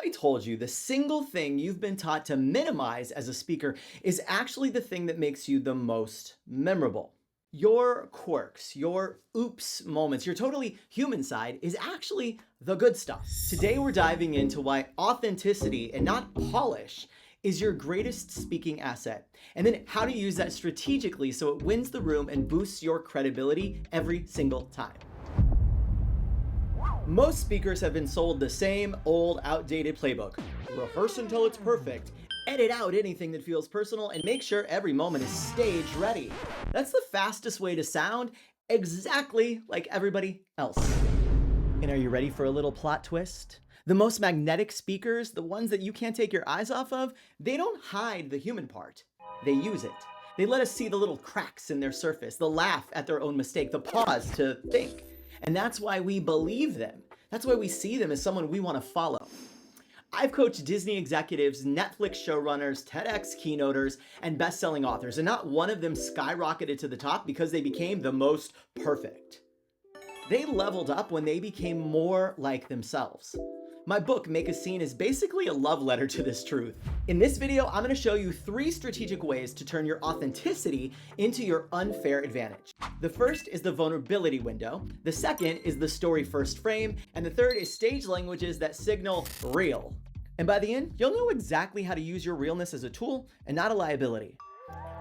I told you the single thing you've been taught to minimize as a speaker is actually the thing that makes you the most memorable? Your quirks, your oops moments, your totally human side is actually the good stuff. Today we're diving into why authenticity and not polish is your greatest speaking asset, and then how to use that strategically so it wins the room and boosts your credibility every single time. Most speakers have been sold the same old, outdated playbook. Rehearse until it's perfect, edit out anything that feels personal, and make sure every moment is stage ready. That's the fastest way to sound exactly like everybody else. And are you ready for a little plot twist? The most magnetic speakers, the ones that you can't take your eyes off of, they don't hide the human part. They use it. They let us see the little cracks in their surface, the laugh at their own mistake, the pause to think. And that's why we believe them. That's why we see them as someone we want to follow. I've coached Disney executives, Netflix showrunners, TEDx keynoters, and best-selling authors, and not one of them skyrocketed to the top because they became the most perfect. They leveled up when they became more like themselves. My book, Make a Scene, is basically a love letter to this truth. In this video, I'm going to show you 3 strategic ways to turn your authenticity into your unfair advantage. The first is the vulnerability window, the second is the story first frame, and the third is stage languages that signal real. And by the end, you'll know exactly how to use your realness as a tool and not a liability.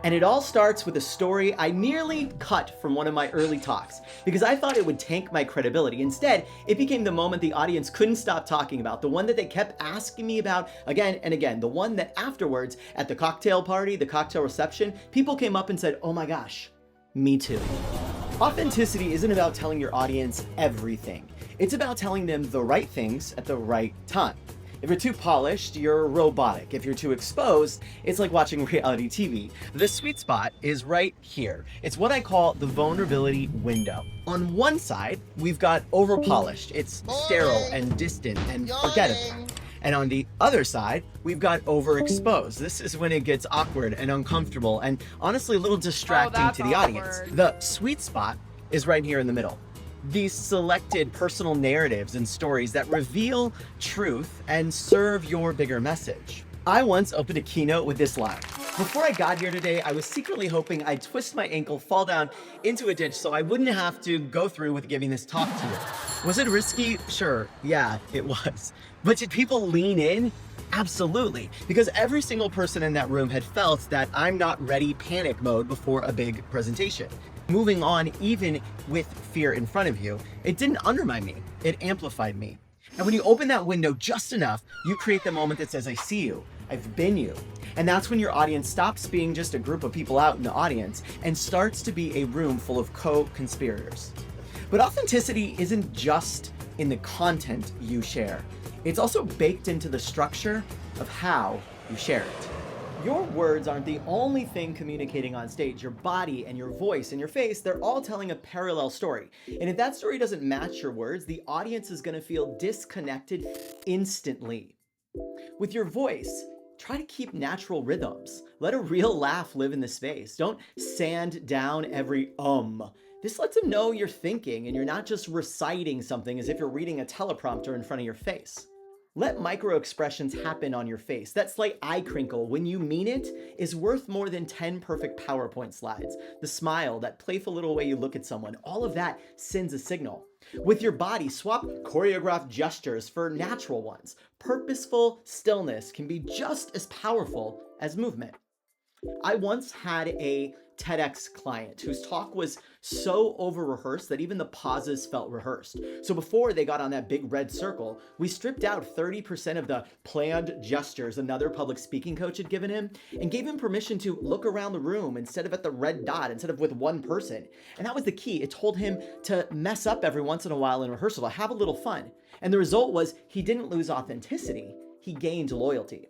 And it all starts with a story I nearly cut from one of my early talks because I thought it would tank my credibility. Instead, it became the moment the audience couldn't stop talking about, the one that they kept asking me about again and again, the one that afterwards at the cocktail party, the cocktail reception, people came up and said, "Oh my gosh, me too." Authenticity isn't about telling your audience everything. It's about telling them the right things at the right time. If you're too polished, you're robotic. If you're too exposed, it's like watching reality TV. The sweet spot is right here. It's what I call the vulnerability window. On one side, we've got over-polished. It's sterile and distant and forgettable. And on the other side, we've got overexposed. This is when it gets awkward and uncomfortable and honestly a little distracting to the audience. The sweet spot is right here in the middle. These selected personal narratives and stories that reveal truth and serve your bigger message. I once opened a keynote with this line. Before I got here today, I was secretly hoping I'd twist my ankle, fall down into a ditch so I wouldn't have to go through with giving this talk to you. Was it risky? Sure, yeah, it was. But did people lean in? Absolutely, because every single person in that room had felt that I'm not ready panic mode before a big presentation. Moving on, even with fear in front of you, it didn't undermine me, it amplified me. And when you open that window just enough, you create the moment that says, "I see you, I've been you." And that's when your audience stops being just a group of people out in the audience and starts to be a room full of co-conspirators. But authenticity isn't just in the content you share. It's also baked into the structure of how you share it. Your words aren't the only thing communicating on stage. Your body and your voice and your face, they're all telling a parallel story. And if that story doesn't match your words, the audience is going to feel disconnected instantly. With your voice, try to keep natural rhythms. Let a real laugh live in the space. Don't sand down every This lets them know you're thinking and you're not just reciting something as if you're reading a teleprompter in front of your face. Let micro expressions happen on your face. That slight eye crinkle, when you mean it, is worth more than 10 perfect PowerPoint slides. The smile, that playful little way you look at someone, all of that sends a signal. With your body, swap choreographed gestures for natural ones. Purposeful stillness can be just as powerful as movement. I once had a TEDx client whose talk was so over-rehearsed that even the pauses felt rehearsed. So before they got on that big red circle, we stripped out 30% of the planned gestures another public speaking coach had given him and gave him permission to look around the room instead of at the red dot, instead of with one person. And that was the key. It told him to mess up every once in a while in rehearsal, to have a little fun. And the result was he didn't lose authenticity, he gained loyalty.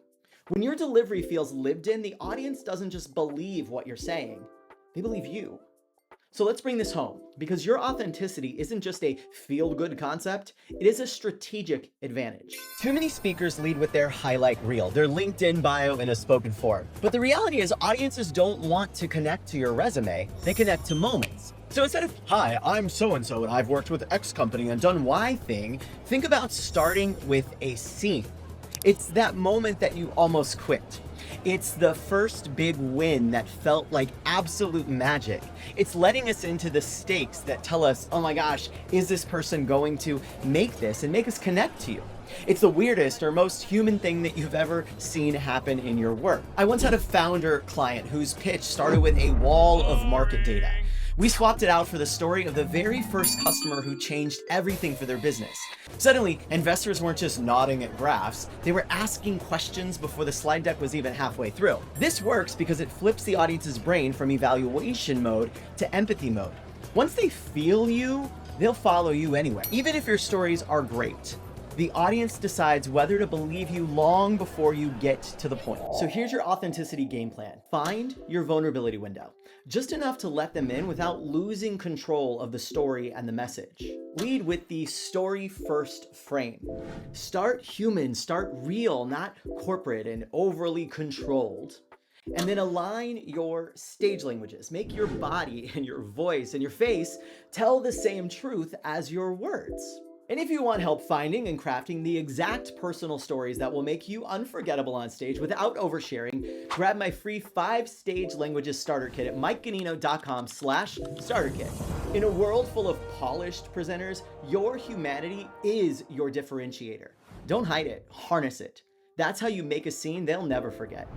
When your delivery feels lived in, the audience doesn't just believe what you're saying, they believe you. So let's bring this home, because your authenticity isn't just a feel-good concept, it is a strategic advantage. Too many speakers lead with their highlight reel, their LinkedIn bio in a spoken form. But the reality is audiences don't want to connect to your resume, they connect to moments. So instead of, "Hi, I'm so-and-so and I've worked with X company and done Y thing," think about starting with a scene. It's that moment that you almost quit. It's the first big win that felt like absolute magic. It's letting us into the stakes that tell us, oh my gosh, is this person going to make this and make us connect to you? It's the weirdest or most human thing that you've ever seen happen in your work. I once had a founder client whose pitch started with a wall of market data. We swapped it out for the story of the very first customer who changed everything for their business. Suddenly, investors weren't just nodding at graphs, they were asking questions before the slide deck was even halfway through. This works because it flips the audience's brain from evaluation mode to empathy mode. Once they feel you, they'll follow you anyway, even if your stories are great. The audience decides whether to believe you long before you get to the point. So here's your authenticity game plan. Find your vulnerability window, just enough to let them in without losing control of the story and the message. Lead with the story first frame. Start human, start real, not corporate and overly controlled. And then align your stage languages. Make your body and your voice and your face tell the same truth as your words. And if you want help finding and crafting the exact personal stories that will make you unforgettable on stage without oversharing, grab my free 5-stage languages starter kit at mikeganino.com/starter kit. In a world full of polished presenters, your humanity is your differentiator. Don't hide it, harness it. That's how you make a scene they'll never forget.